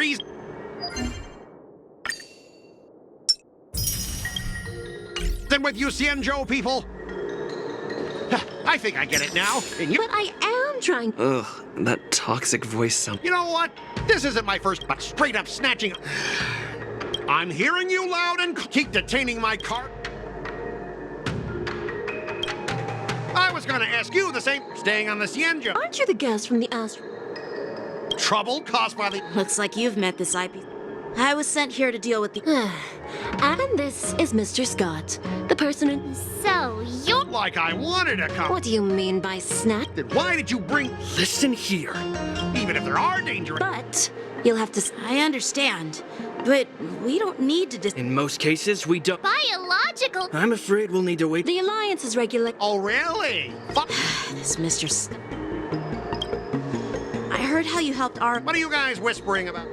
reason. Then with you Cienjo people? I think I get it now. And you... But I am trying. Ugh, that toxic voice sound. You know what? This isn't my first, but straight up snatching. I'm hearing you loud and keep detaining my car. I was gonna ask you the same. Staying on the Cienjo. Aren't you the guest from the Astro? Trouble caused by the... Looks like you've met this IP. I was sent here to deal with the... And this is Mr. Scott, the person who... So, you're... Like I wanted to come. What do you mean by snack? Then why did you bring... Listen here. Even if there are dangers... But you'll have to... I understand, but we don't need to In most cases, we don't. biological... I'm afraid we'll need to wait. The Alliance is regulate... Oh, really? This Mr. I heard how you helped our... What are you guys whispering about?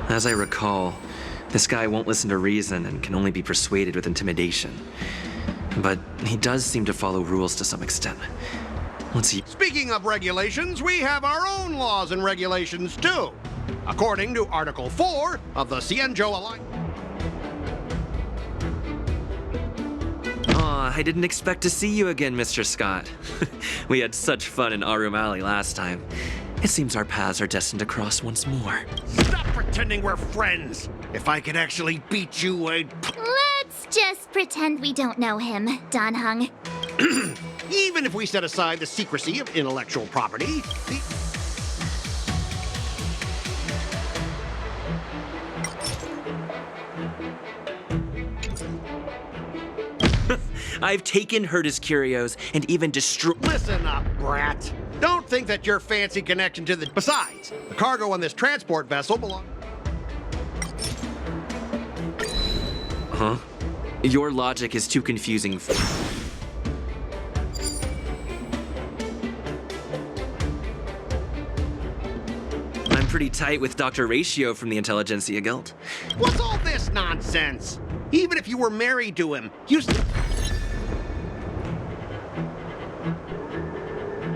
As I recall, this guy won't listen to reason and can only be persuaded with intimidation. But he does seem to follow rules to some extent. Let's see. Speaking of regulations, we have our own laws and regulations, too. According to Article 4 of the Cienjo Alliance. Aw, I didn't expect to see you again, Mr. Scott. We had such fun in Arum Alley last time. It seems our paths are destined to cross once more. Stop pretending we're friends. If I could actually beat you, I'd... Let's just pretend we don't know him, Don Hung. Even if we set aside the secrecy of intellectual property, I've taken Herta's curios and even destroyed... Listen up, brat. Don't think that your fancy connection to the... Besides, the cargo on this transport vessel belongs... Huh? Your logic is too confusing. I'm pretty tight with Dr. Ratio from the Intelligentsia Guild. What's all this nonsense? Even if you were married to him, you still...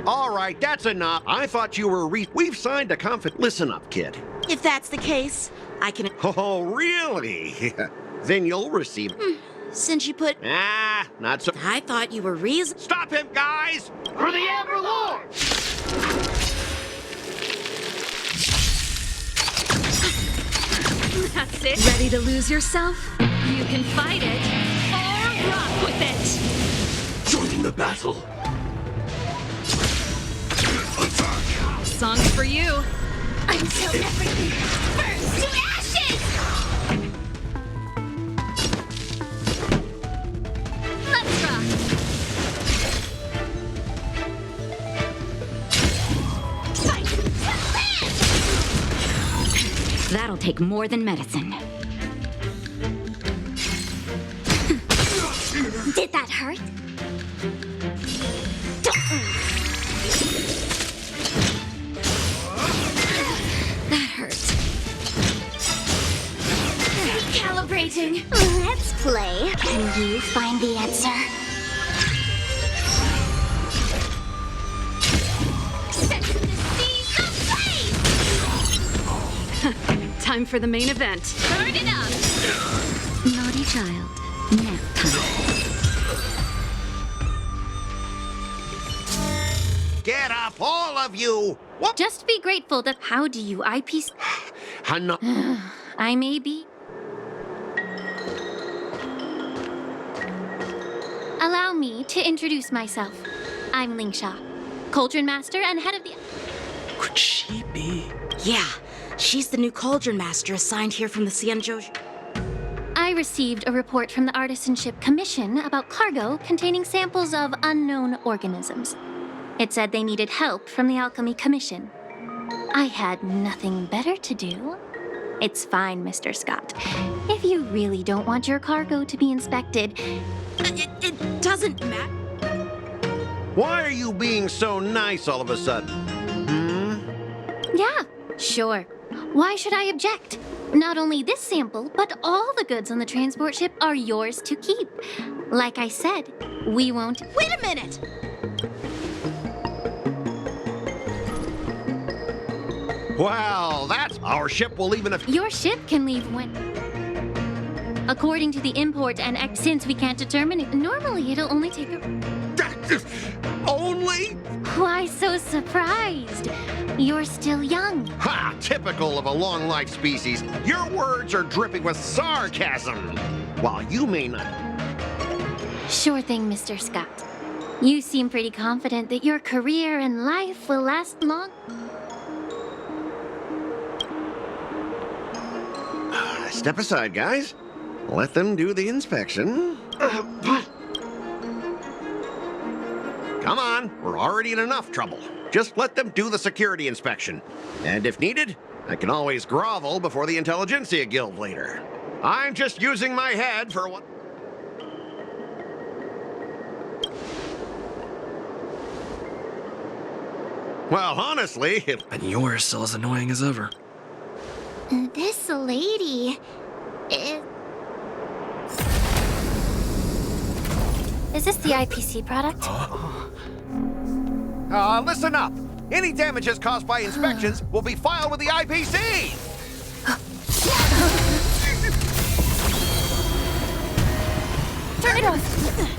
All right, that's enough. I thought you were We've signed a Listen up, kid. If that's the case, I can... Oh, really? Then you'll receive... Since you put... Not so... I thought you were reason... Stop him, guys! For the Amber Lord! That's it. Ready to lose yourself? You can fight it or rock with it. Joining the battle. Attack! Song's for you. Until everything burns to ashes! Let's rock! Fight to the That'll take more than medicine. Did that hurt? That hurt. Recalibrating. Let's play. Can you find the answer? Set the seas ablaze! Time for the main event. Burn it up! Naughty child. Nap time. Get up, all of you! What? Just be grateful that how do you eyepiece? Hana... I may be. Allow me to introduce myself. I'm Lingsha, Cauldron Master and head of the... Could she be? Yeah, she's the new Cauldron Master assigned here from the Xianzhou. I received a report from the Artisanship Commission about cargo containing samples of unknown organisms. It said they needed help from the Alchemy Commission. I had nothing better to do. It's fine, Mr. Scott. If you really don't want your cargo to be inspected... It doesn't matter. Why are you being so nice all of a sudden? Yeah, sure. Why should I object? Not only this sample, but all the goods on the transport ship are yours to keep. Like I said, we won't... Wait a minute! Well, that's... Our ship will leave in a... Your ship can leave when... According to the import and since we can't determine it, normally it'll only take a... Only? Why so surprised? You're still young. Ha! Typical of a long-life species. Your words are dripping with sarcasm. While you may not... Sure thing, Mr. Scott. You seem pretty confident that your career and life will last long. Step aside, guys. Let them do the inspection. Come on, we're already in enough trouble. Just let them do the security inspection. And if needed, I can always grovel before the Intelligentsia Guild later. I'm just using my head for what... Well, honestly, And you're still as annoying as ever. This lady Is this the IPC product? listen up. Any damages caused by inspections will be filed with the IPC. Turn it off!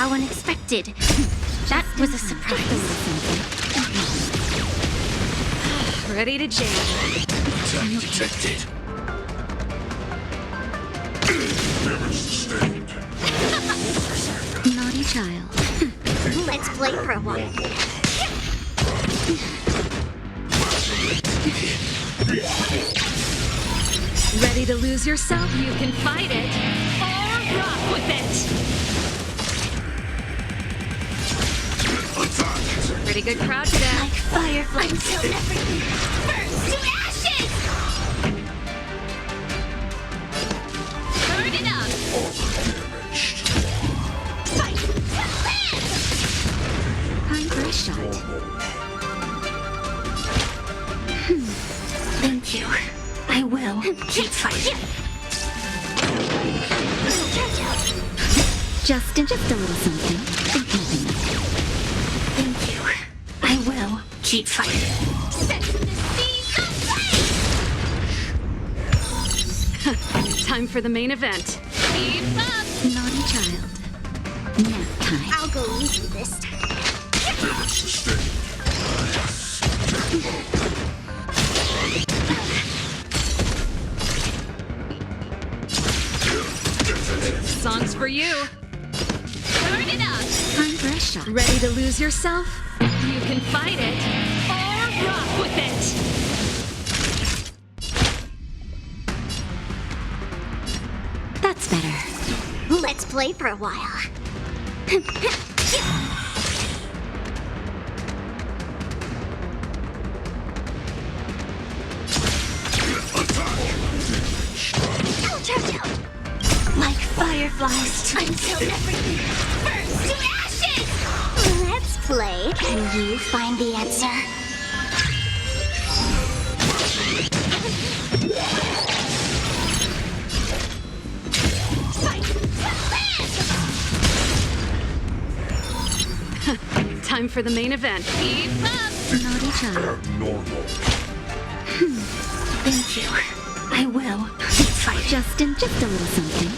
How unexpected. That was a surprise. Ready to jam. Attack detected. Damage sustained. naughty child. Let's play for a while. Ready to lose yourself? You can fight it or rock with it. Attack. Pretty good crowd today. Like fireflies until everything burns to ashes! Burn it up. Damaged. Fight to live! Time for a shot. Thank you. I will keep fighting. Just a little something. Thank you. I will keep fighting. Set the scene Time for the main event. Keep up! Naughty child. Nap time. I'll go easy this time. Damage sustained. Songs for you. Turn it up! Time for a shot. Ready to lose yourself? You can fight it or rock with it! That's better. Let's play for a while. I'll charge out. Like fireflies until everything burns to ashes! Let's play. Can you find the answer? Fight to live! Time for the main event. Keep up! Naughty child. Abnormal. Thank you. I will keep fighting. Just a little something.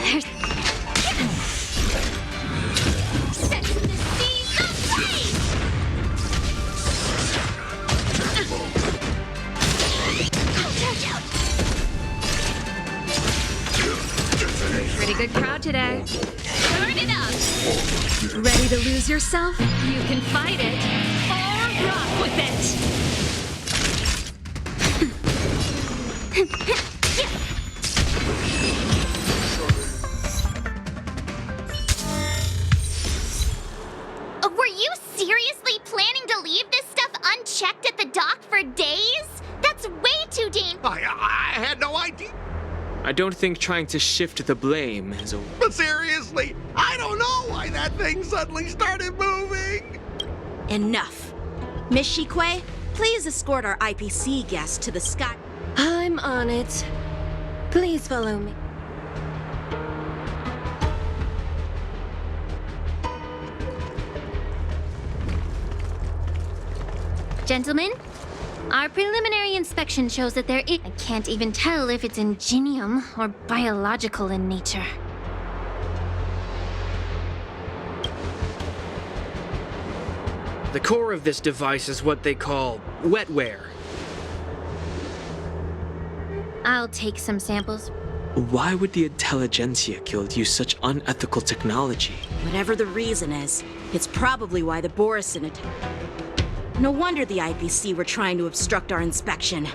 There's... Set the seas ablaze! Charge out! Pretty good crowd today. Turn it up! Ready to lose yourself? You can fight it or rock with it. Were you seriously planning to leave this stuff unchecked at the dock for days? That's way too dangerous. I had no idea. I don't think trying to shift the blame is a... But seriously, I don't know why that thing suddenly started moving. Enough. Miss Shikwe, please escort our IPC guest to the sky. I'm on it. Please follow me. Gentlemen, our preliminary inspection shows that I can't even tell if it's ingenium or biological in nature. The core of this device is what they call wetware. I'll take some samples. Why would the intelligentsia guild use such unethical technology? Whatever the reason is, it's probably why the Borison attacked. No wonder the IPC were trying to obstruct our inspection.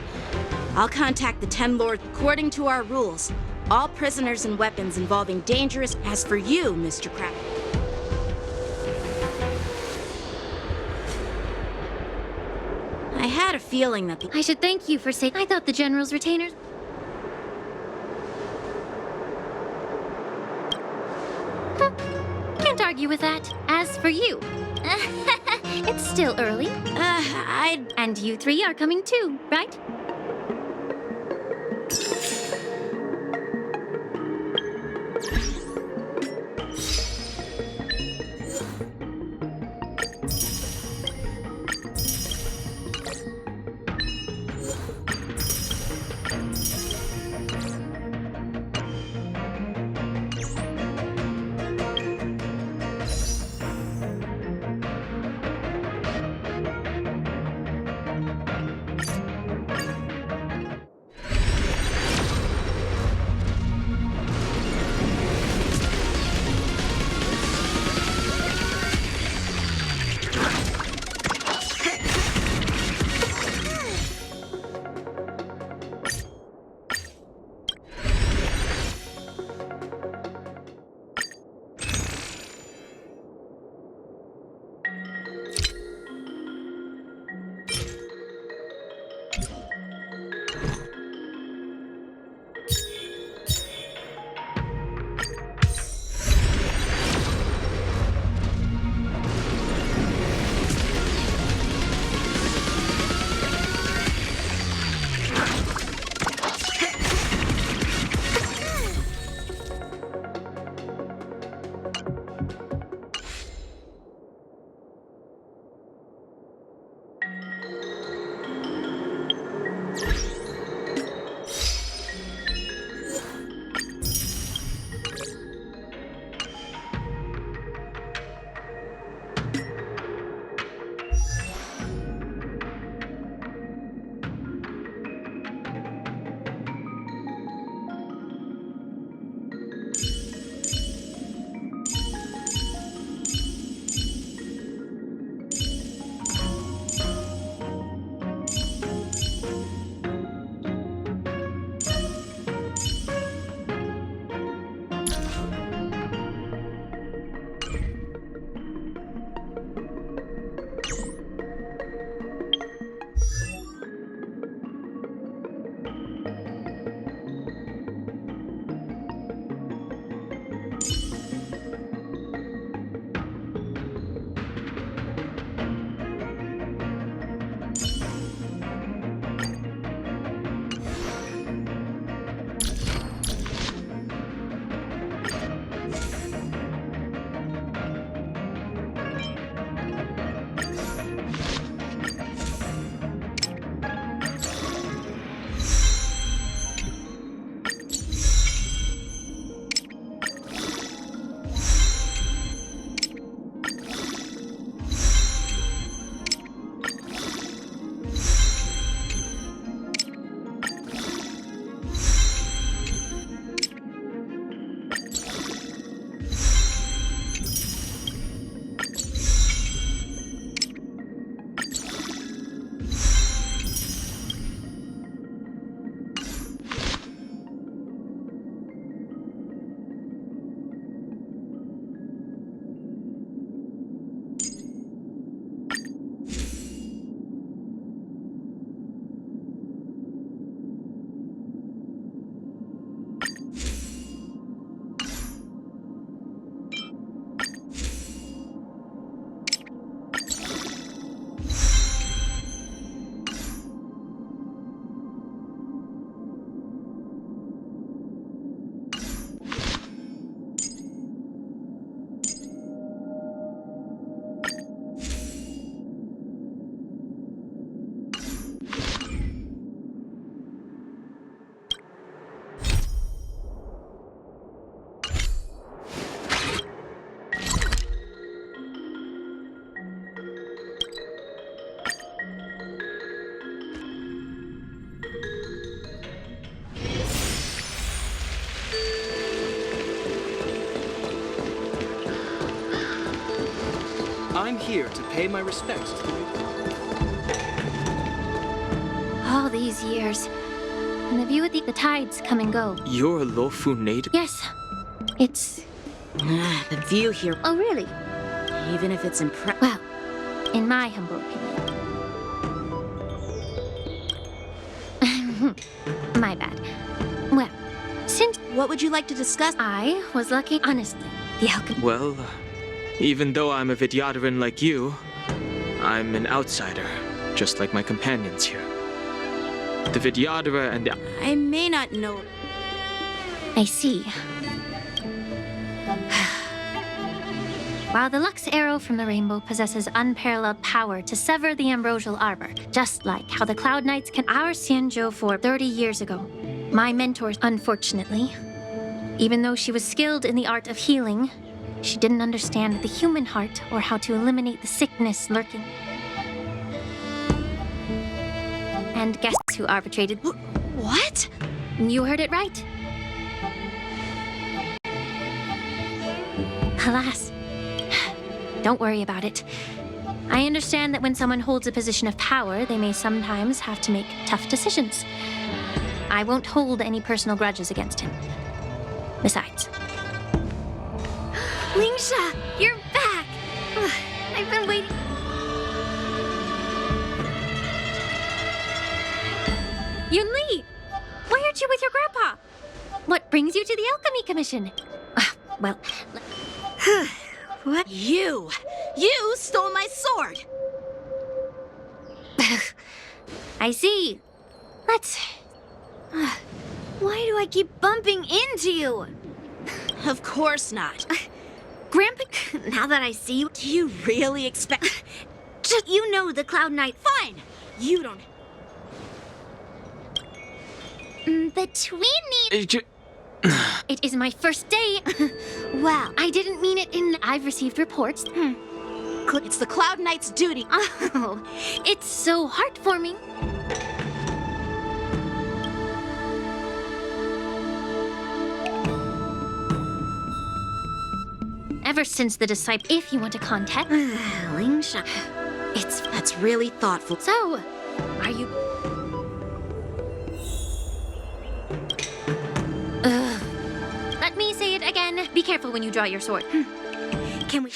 I'll contact the 10 Lords. According to our rules, all prisoners and weapons involving dangerous... As for you, Mr. Crab... I had a feeling that the... I should thank you for saying. I thought the General's retainers. Can't argue with that. As for you, it's still early. And you three are coming too, right? I'm here to pay my respects to the new... All these years. And the view of the tides come and go. You're a Lofu native? Yes. It's... The view here, Oh, really? even if it's Well, in my humble opinion. My bad. Well, since What would you like to discuss? I was lucky, honestly, the alchemy... Well, even though I'm a Vidyadharan like you, I'm an outsider, just like my companions here. The Vidyadhara and the... I may not know. I see. While the Lux arrow from the rainbow possesses unparalleled power to sever the ambrosial arbor, just like how the Cloud Knights can our Xianzhou for 30 years ago. My mentor, unfortunately, even though she was skilled in the art of healing, she didn't understand the human heart or how to eliminate the sickness lurking. And guess who arbitrated? What? You heard it right. Alas. Don't worry about it. I understand that when someone holds a position of power, they may sometimes have to make tough decisions. I won't hold any personal grudges against him. Besides... Lingsha, you're back! I've been waiting... Yunli! Why aren't you with your grandpa? What brings you to the Alchemy Commission? Well... What? You stole my sword! I see. Let's... Why do I keep bumping into you? Of course not. Grandpa, now that I see you... Do you really expect... Just, you know the Cloud Knight... Fine! You don't... Between me... It is my first day. Well, I didn't mean it in... I've received reports. It's the Cloud Knight's duty. Oh, it's so heartwarming. Ever since the disciple... If you want to contact... Lingsha. That's really thoughtful. So, are you... Let me say it again. Be careful when you draw your sword. Can we...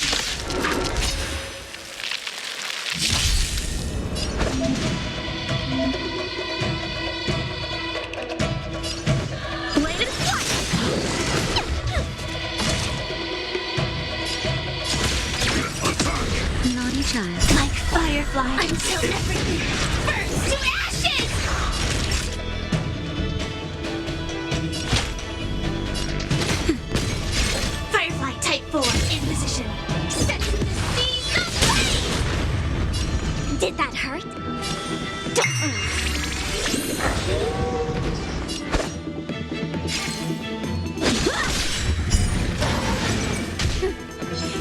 Bladed flight! Naughty child. Like firefly. Until everything burns to ashes! Firefly type 4 in position. Set to the seas of flame! Did that hurt?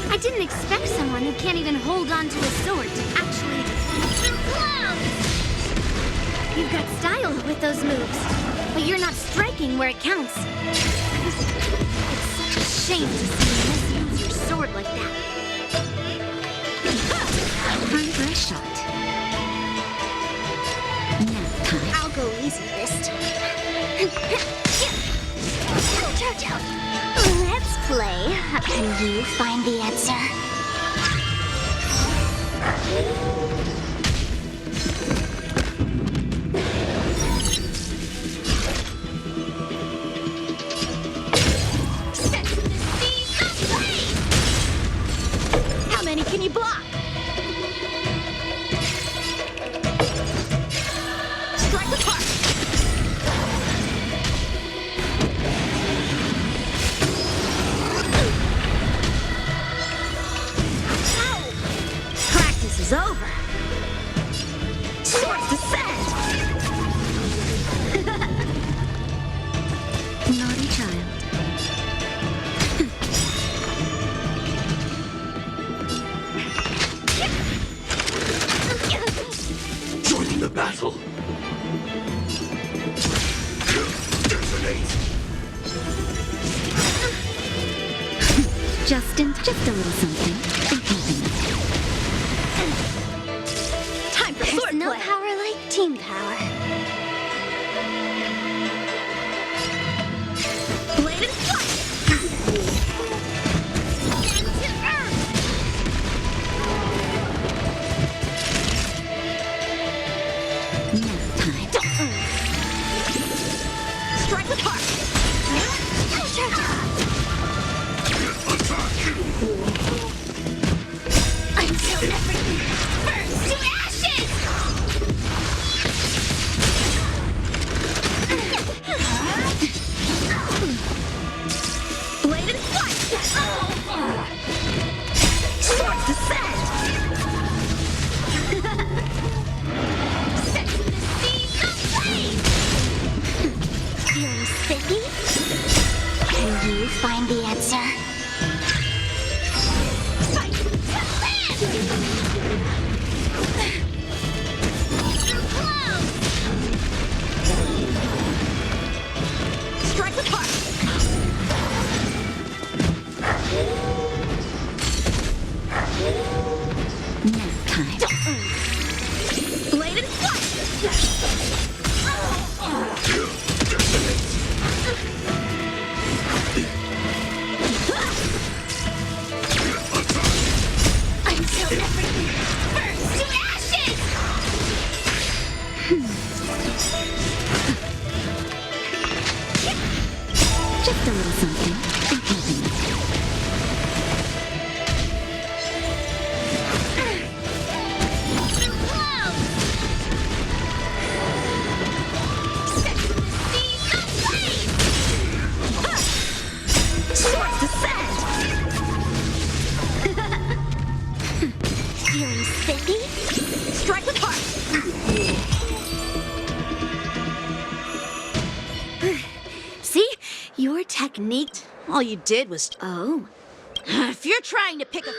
I didn't expect someone who can't even hold on to a sword to actually... Through clouds! You've got style with those moves, but you're not striking where it counts. It's such a shame to see you misuse your sword like that. Time for a shot. Nap time. I'll go easy this time. Jojo, let's play. Can you find the answer? Set to the seas of flame! How many can you block? Strike the park! Practice is over. Swords descend! Naughty child. Joining the battle. Detonate. Just a little something. It can be. Beam power. Bladed fire! Into Earth! Nap time. Strike with heart! Until everything burns to ashes! Bladed fire! Swords descend! Set to the seas of flame! Feeling sticky? Can you find the answer? Fight to land! Through clouds! Strike with heart! Nap time. Bladed fire! Until everything burns to ashes! Just a little something. Nothing. Through clouds! Set to the seas of flame! Swords descend! Feeling sticky? Strike with heart! See? Your technique. All you did was. Oh. If you're trying to pick a.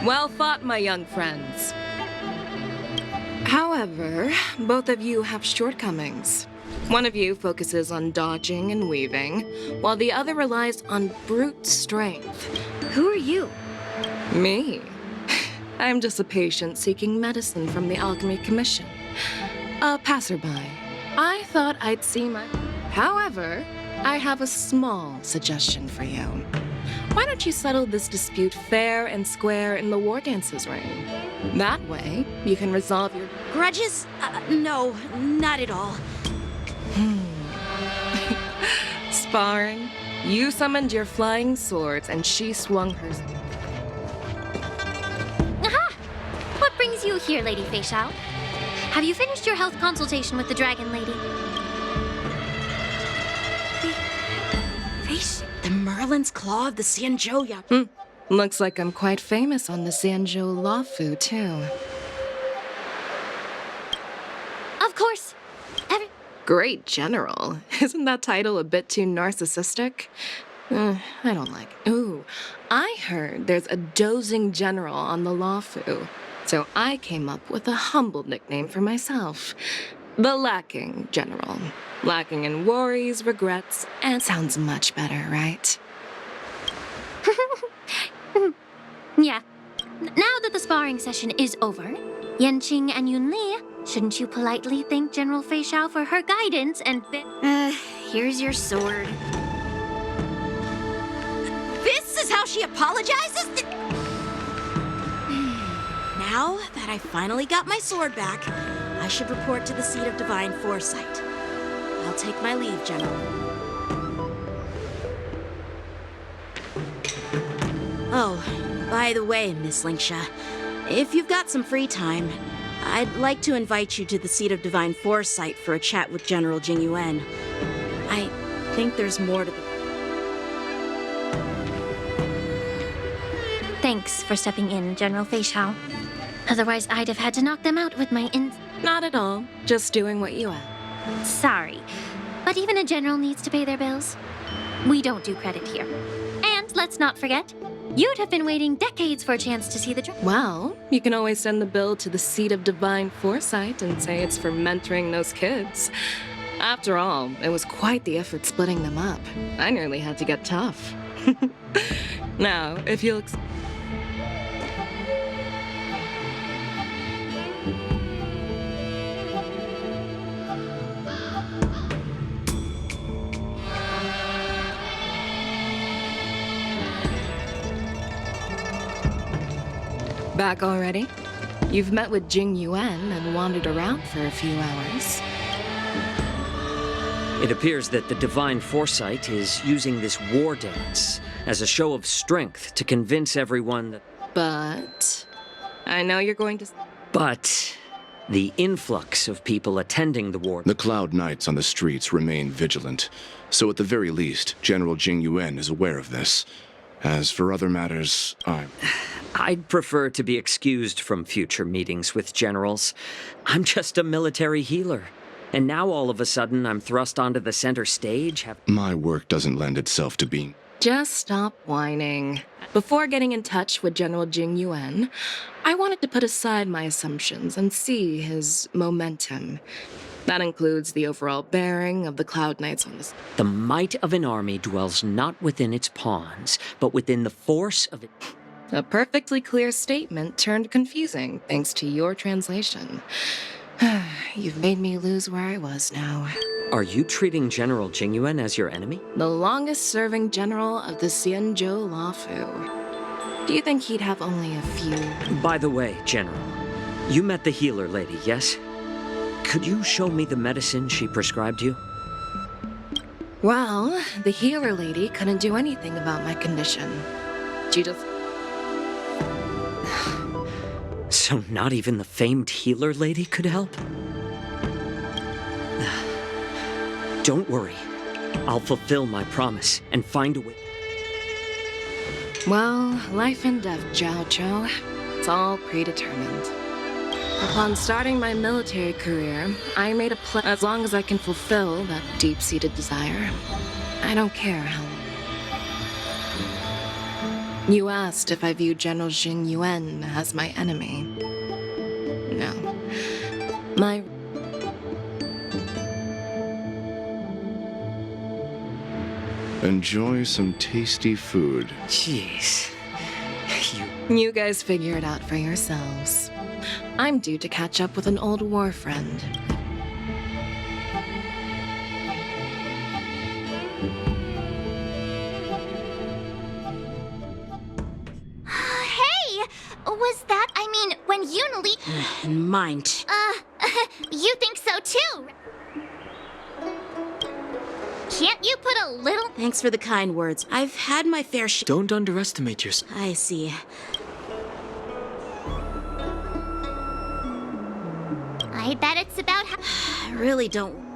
Well fought, my young friends. However, both of you have shortcomings. One of you focuses on dodging and weaving, while the other relies on brute strength. Who are you? Me? I'm just a patient seeking medicine from the Alchemy Commission. A passerby. I thought I'd see my... However, I have a small suggestion for you. Why don't you settle this dispute fair and square in the War Dances ring? That way, you can resolve your... Grudges? No, not at all. Sparring? You summoned your flying swords, and she swung hers. Aha! What brings you here, Lady Fei Shao? Have you finished your health consultation with the Dragon Lady? The Merlin's Claw of the Xianzhou Yak. Looks like I'm quite famous on the Xianzhou Lafu, too. Of course. Great General. Isn't that title a bit too narcissistic? I don't like it. Ooh, I heard there's a dozing general on the Lafu, so I came up with a humble nickname for myself. The Lacking General. Lacking in worries, regrets, and sounds much better, right? Yeah. Now that the sparring session is over, Yanqing and Yunli, shouldn't you politely thank General Fei Shao for her guidance and Here's your sword. This is how she apologizes? Now that I finally got my sword back, I should report to the seat of divine foresight. I'll take my leave, General. Oh, by the way, Miss Linksha, if you've got some free time, I'd like to invite you to the Seat of Divine Foresight for a chat with General Jing Yuan. I think there's more to the... Thanks for stepping in, General Fei Shao. Otherwise, I'd have had to knock them out with my Not at all. Just doing what you asked. Sorry, but even a general needs to pay their bills. We don't do credit here. And let's not forget, you'd have been waiting decades for a chance to see the Well, you can always send the bill to the Seat of Divine Foresight and say it's for mentoring those kids. After all, it was quite the effort splitting them up. I nearly had to get tough. Now, if you'll... Back already? You've met with Jing Yuan and wandered around for a few hours. It appears that the Divine Foresight is using this war dance as a show of strength to convince everyone that... But... I know you're going to... But... the influx of people attending the war... The Cloud Knights on the streets remain vigilant, so at the very least, General Jing Yuan is aware of this. As for other matters, I'd prefer to be excused from future meetings with generals. I'm just a military healer. And now all of a sudden I'm thrust onto the center stage. My work doesn't lend itself to being... Just stop whining. Before getting in touch with General Jing Yuan, I wanted to put aside my assumptions and see his momentum. That includes the overall bearing of the Cloud Knights on this. The might of an army dwells not within its pawns, but within the force of it. A perfectly clear statement turned confusing thanks to your translation. You've made me lose where I was now. Are you treating General Jing Yuan as your enemy? The longest-serving general of the Xianzhou Luofu. Do you think he'd have only a few? By the way, General, you met the healer lady, yes? Could you show me the medicine she prescribed you? Well, the healer lady couldn't do anything about my condition. She just... So not even the famed healer lady could help? Don't worry. I'll fulfill my promise and find a way. Well, life and death, Zhao Zhou. It's all predetermined. Upon starting my military career, I made a pledge as long as I can fulfill that deep-seated desire. I don't care how long. You asked if I view General Jing Yuan as my enemy. No. My... Enjoy some tasty food. Jeez. You guys figure it out for yourselves. I'm due to catch up with an old war friend. Hey! Was that, when Yunli... Mind. You think so too? Can't you put a little... Thanks for the kind words. I've had my fair share... Don't underestimate yourself. I see. I bet it's about how... I really don't...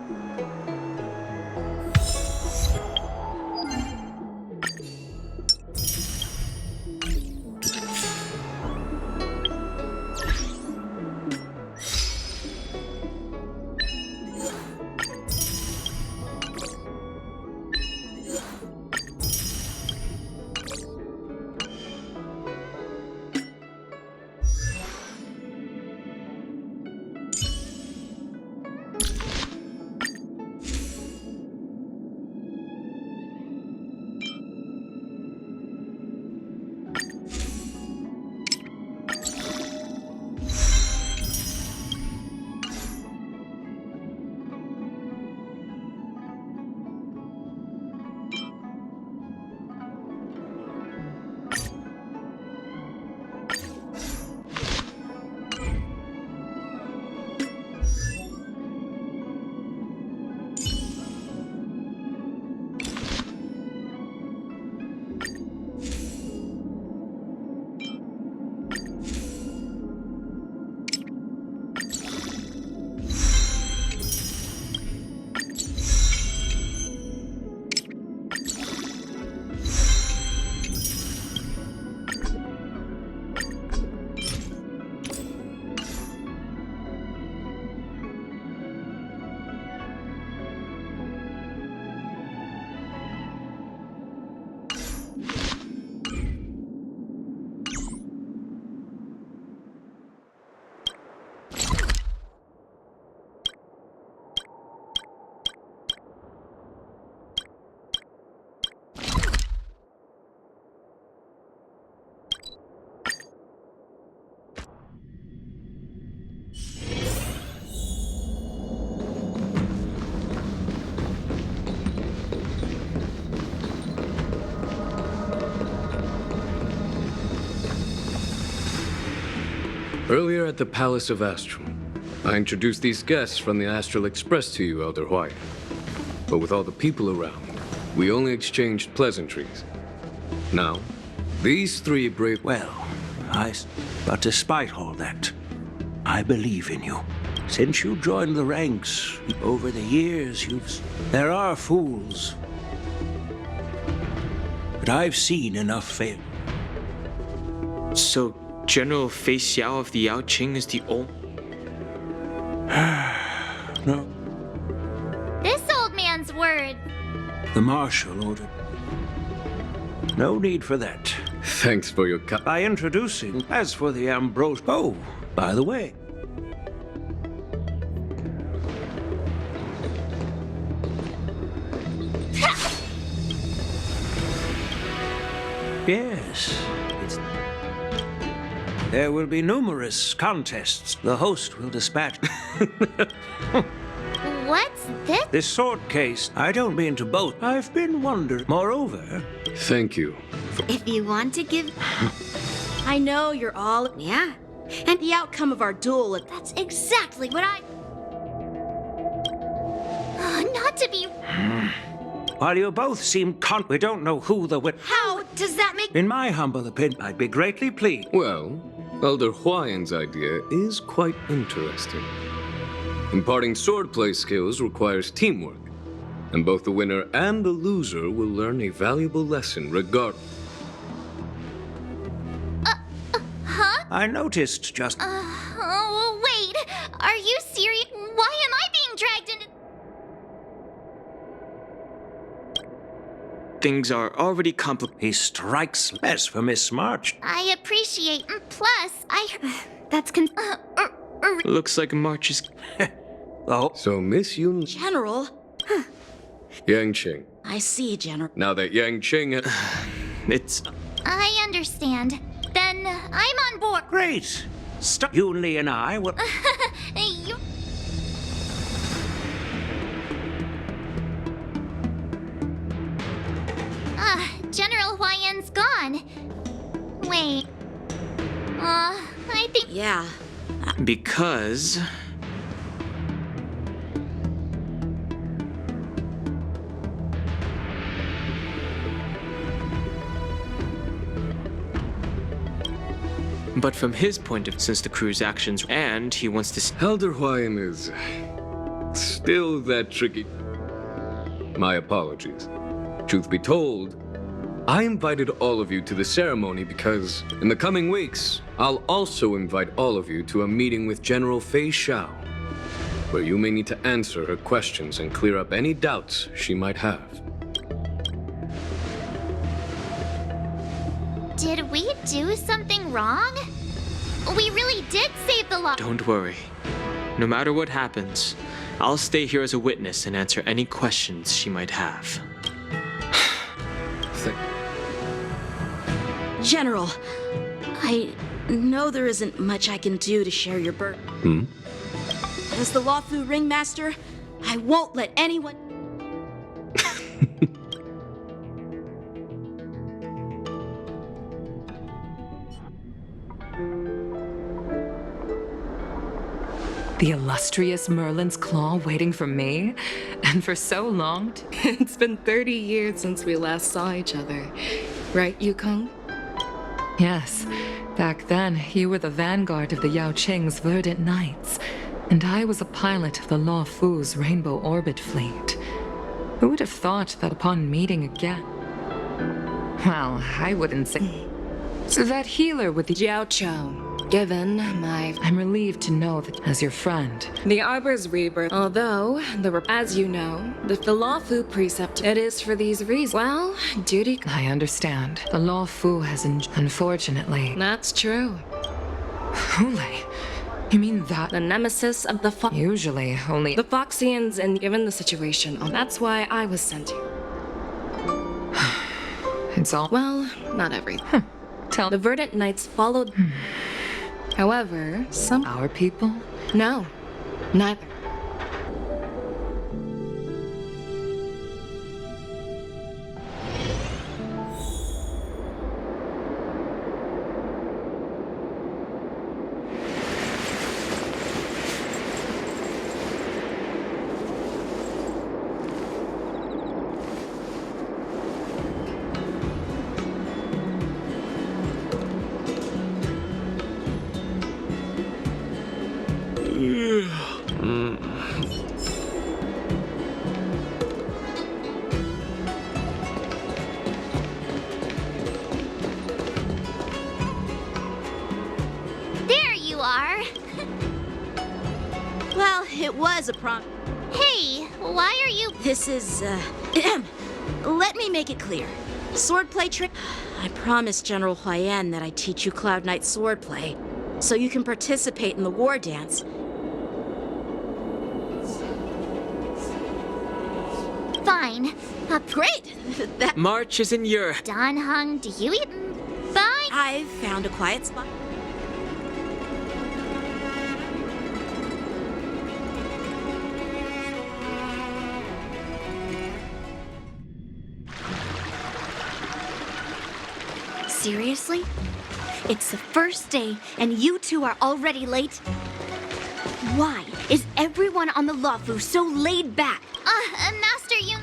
Earlier at the Palace of Astral, I introduced these guests from the Astral Express to you, Elder White. But with all the people around, we only exchanged pleasantries. Now, these three brave... Well, but despite all that, I believe in you. Since you joined the ranks, over the years, there are fools. But I've seen enough fail. So, General Fei Xiao of the Yao Qing is the old... No, This old man's word. the Marshal ordered. No need for that. Thanks for your By introducing, as for the Ambrose... Oh, by the way. Yes. There will be numerous contests. The host will dispatch... What's this? This sword case, I don't mean to boast. I've been wondering. Moreover... Thank you. If you want to give... I know you're all... Yeah. And the outcome of our duel... That's exactly what I... Not to be... While you both seem we don't know who the How does that make... In my humble opinion, I'd be greatly pleased. Well, Elder Huayan's idea is quite interesting. Imparting swordplay skills requires teamwork, and both the winner and the loser will learn a valuable lesson regardless. Huh? I noticed just... Oh, wait. Are you serious? Why am I being dragged into... Things are already complicated. He strikes less for Miss March. I appreciate... Plus, That's Looks like March is... Oh. So, Miss Yunli... General? Yang Qing. I see, General. Now that Yang Qing... It's... I understand. Then I'm on board. Great. Yunli and I will... You... General Huayan's gone. Wait. I think... Yeah. Because... But from his point of view, since the crew's actions, and he wants to... Elder Huayan is... still that tricky. My apologies. Truth be told, I invited all of you to the ceremony because, in the coming weeks, I'll also invite all of you to a meeting with General Fei Xiao, where you may need to answer her questions and clear up any doubts she might have. Did we do something wrong? We really did save the law. Don't worry. No matter what happens, I'll stay here as a witness and answer any questions she might have. General, I know there isn't much I can do to share your burden. As the Lawfu Ringmaster, I won't let anyone... The illustrious Merlin's Claw waiting for me? And for so long? It's been 30 years since we last saw each other. Right, Yukong? Yes. Back then, you were the vanguard of the Yao Qing's Verdant Knights, and I was a pilot of the Law Fu's Rainbow Orbit Fleet. Who would have thought that upon meeting again... Well, I wouldn't say... So that healer with the... Jiao Chou. Given my... I'm relieved to know that as your friend... The Arbor's rebirth, although, as you know, the Lawfu precept, it is for these reasons. Well, duty... I understand. The Law Fu has unfortunately... That's true. Hule? You mean that? The nemesis of the Usually, only... The Foxians, and given the situation, that's why I was sent here. It's all... Well, not everything. Tell... The Verdant Knights followed... However, some... Our people? No, neither. There you are. Well, it was a prom. Hey, why are you... This is, let me make it clear. Swordplay trick. I promised General Huayan that I'd teach you Cloud Knight swordplay, so you can participate in the war dance. Fine. Great! That March is in your... Dan Hung, do you even... Fine. I've found a quiet spot. Seriously? It's the first day, and you two are already late? Why is everyone on the Luofu so laid back? Master Yun...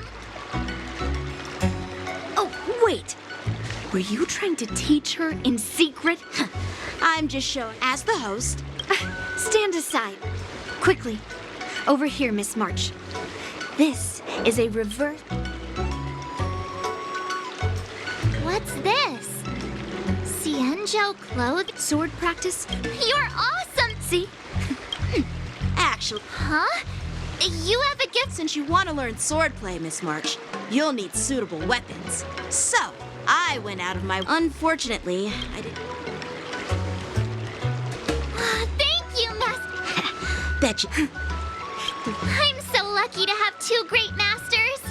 Oh, wait. Were you trying to teach her in secret? I'm just showing. As the host. Stand aside. Quickly. Over here, Miss March. This is a reverse... What's this? Xianzhou clothes? Sword practice? You're awesome! See? Actually. Huh? You have a gift. Since you want to learn swordplay, Miss March, you'll need suitable weapons. So, I went out of my... Unfortunately, I didn't... Thank you, Master. Bet you... I'm so lucky to have two great masters.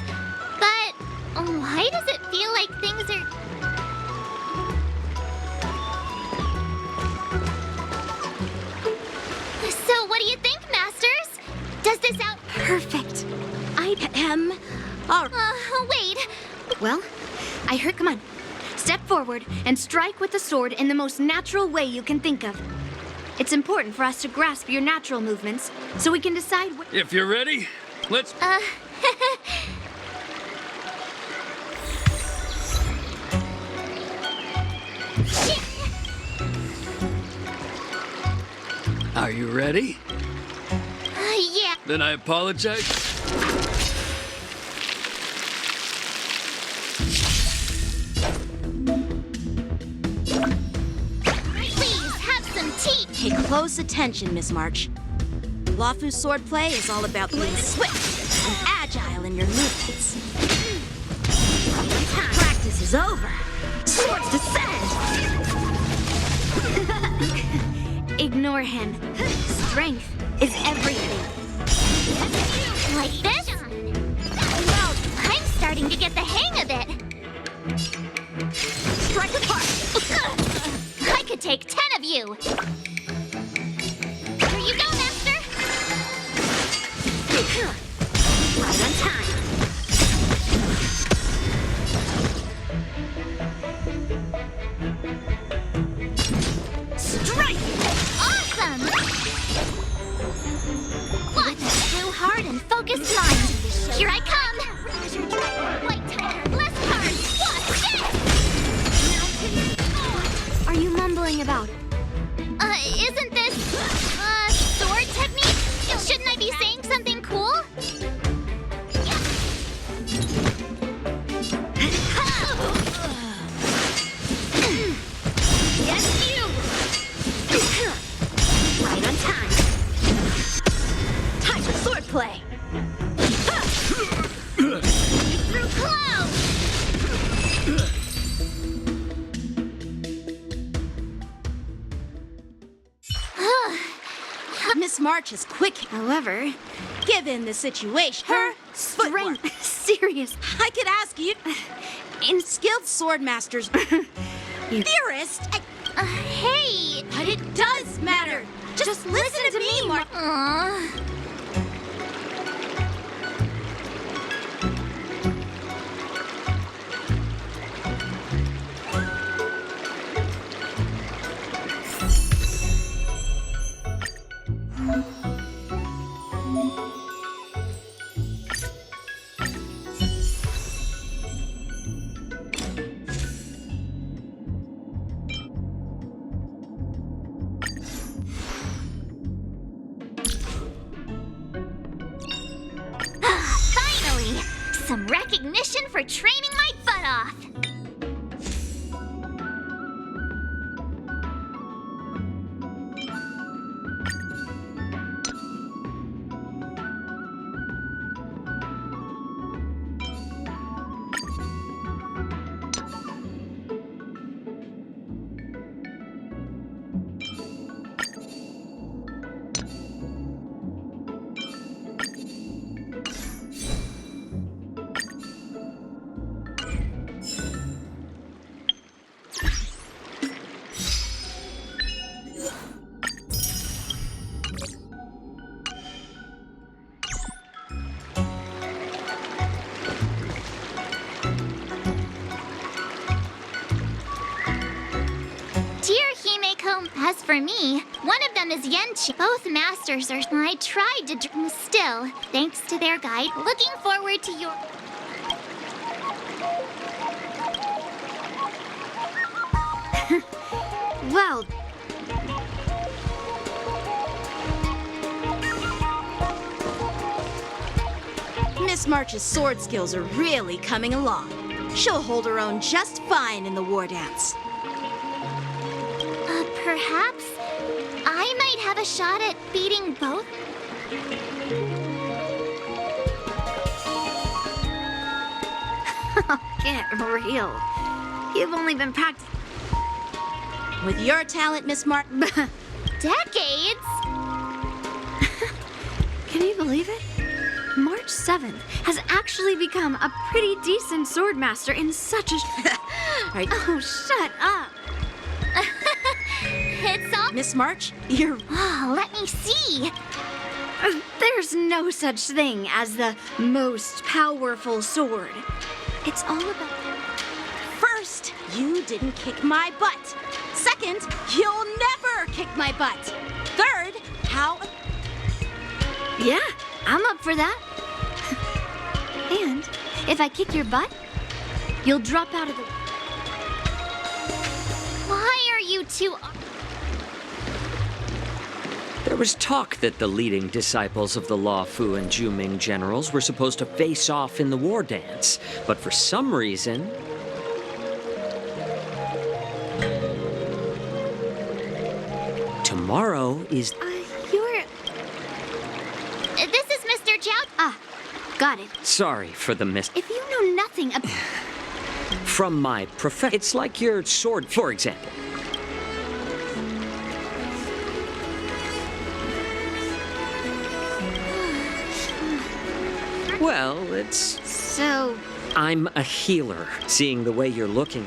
But why does it feel like things are... So what do you think, masters? Does this out... Perfect. All wait. Well, I heard... Come on. Step forward and strike with the sword in the most natural way you can think of. It's important for us to grasp your natural movements, so we can decide what... If you're ready, let's... Are you ready? Yeah. Then I apologize. Please, have some tea. Pay close attention, Miss March. Luofu swordplay is all about being swift and agile in your movements. Practice is over. Swords descend! Ignore him. Strength is everything. Like this? Well, I'm starting to get the hang of it. Strike apart! I could take 10 of you. Here you go, Master. Right on time. Strike! Awesome! What? True heart and focused mind. Here I come. White tiger, bless cards. What's this? Are you mumbling about? Isn't this, sword technique? Shouldn't I be saying something cool? Yes, you! Right on time. Time for swordplay. Through clouds! Miss March is quick, however, given the situation. Her footwork. strength. Serious. I could ask you, in skilled sword masters, theorist. Hey! But it does matter. Just listen to me, March. some recognition for training my butt off. As for me, one of them is Yenchi. Both masters are. I tried to still, thanks to their guide. Looking forward to your. Well, Miss March's sword skills are really coming along. She'll hold her own just fine in the war dance. Perhaps I might have a shot at beating both. Get real. You've only been practicing. With your talent, Miss Decades? Can you believe it? March 7th has actually become a pretty decent swordmaster in such a... Oh, shut up. It's all... Miss March, you're... Oh, let me see. There's no such thing as the most powerful sword. It's all about... First, you didn't kick my butt. Second, you'll never kick my butt. Third, how... Yeah, I'm up for that. And if I kick your butt, you'll drop out of the... Why are you two... There was talk that the leading disciples of the Law Fu and Juming generals were supposed to face off in the war dance, but for some reason... Tomorrow is... You're... This is Mr. Zhao. Ah, got it. Sorry for the miss... If you know nothing about... From my profession... It's like your sword, for example. Well, it's... So... I'm a healer, seeing the way you're looking.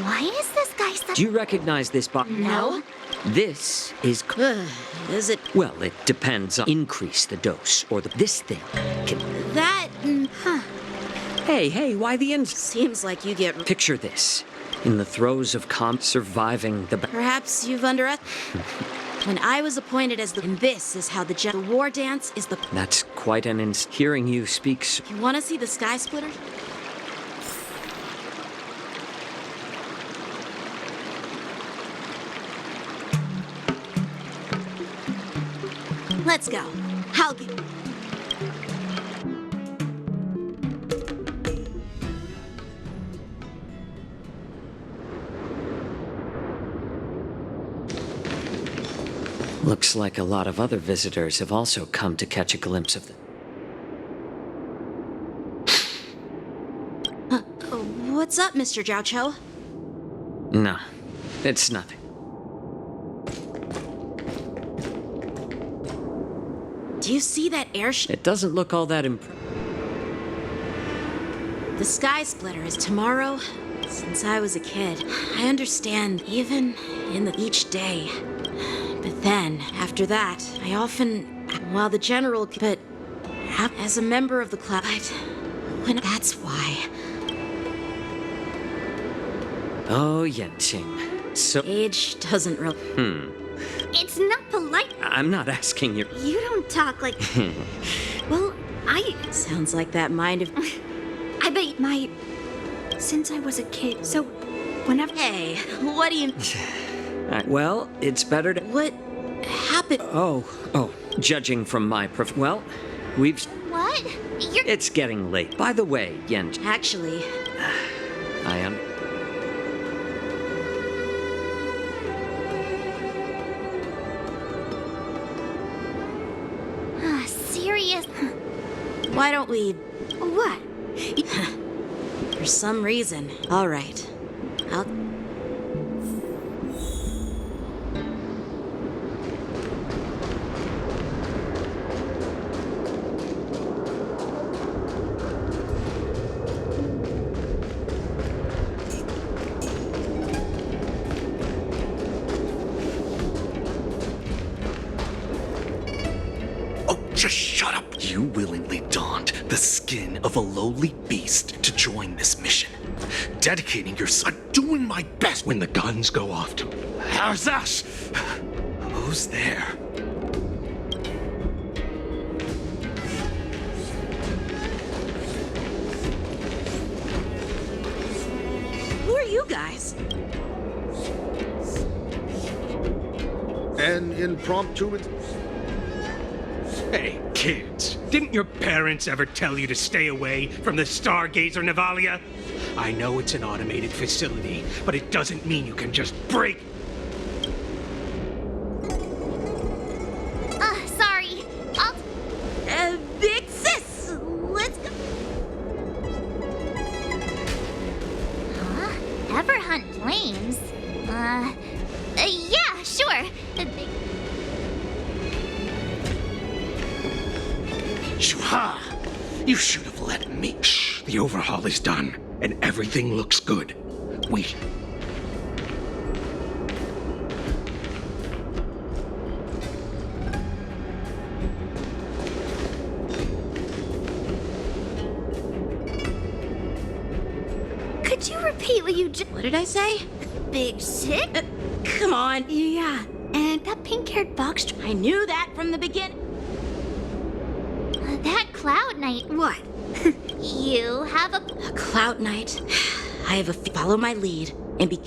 Why is this guy so... Do you recognize this box? No. This is... Is it... Well, it depends on... Increase the dose, or this thing can... That... Huh. Hey, why the end? Seems like you get... Picture this. In the throes of surviving the... Perhaps you've underestimated... When I was appointed as the... And this is how the war dance is the... That's quite an hearing you speak... You want to see the sky splitter? Let's go. I'll get... Looks like a lot of other visitors have also come to catch a glimpse of the... What's up, Mr. Zhao Cho? No, it's nothing. Do you see that airship? It doesn't look all that impressive. The sky splitter is tomorrow. Since I was a kid, I understand even in each day. But then, after that, I often, while the general, but as a member of the club, that's why. Oh, Yenting. So... Age doesn't really... It's not polite. I'm not asking you... You don't talk like... Well, Sounds like that mind of... I bet my... Since I was a kid, so whenever... Hey, what do you... Well, it's better to... What happened? Oh, Judging from my well, we've... What? It's getting late. By the way, Yen... Actually... I am... Serious? Why don't we... What? For some reason. All right. I'll... Just shut up! You willingly donned the skin of a lowly beast to join this mission. Dedicating yourself, doing my best when the guns go off to... How's that? Who's there? Who are you guys? An impromptu... Hey, kids, didn't your parents ever tell you to stay away from the Stargazer Navalia? I know it's an automated facility, but it doesn't mean you can just break... Sorry. I'll... Big sis! Let's go... Huh? Ever hunt flames? Yeah, sure. Shuha! You should have let me. Shh, the overhaul is done, and everything looks good. Wait. Could you repeat what you just... What did I say? Big sick? Come on. Yeah, and that pink-haired box... I knew that from the beginning. That Cloud Knight. What? You have a Cloud Knight. I have a... Follow my lead and be...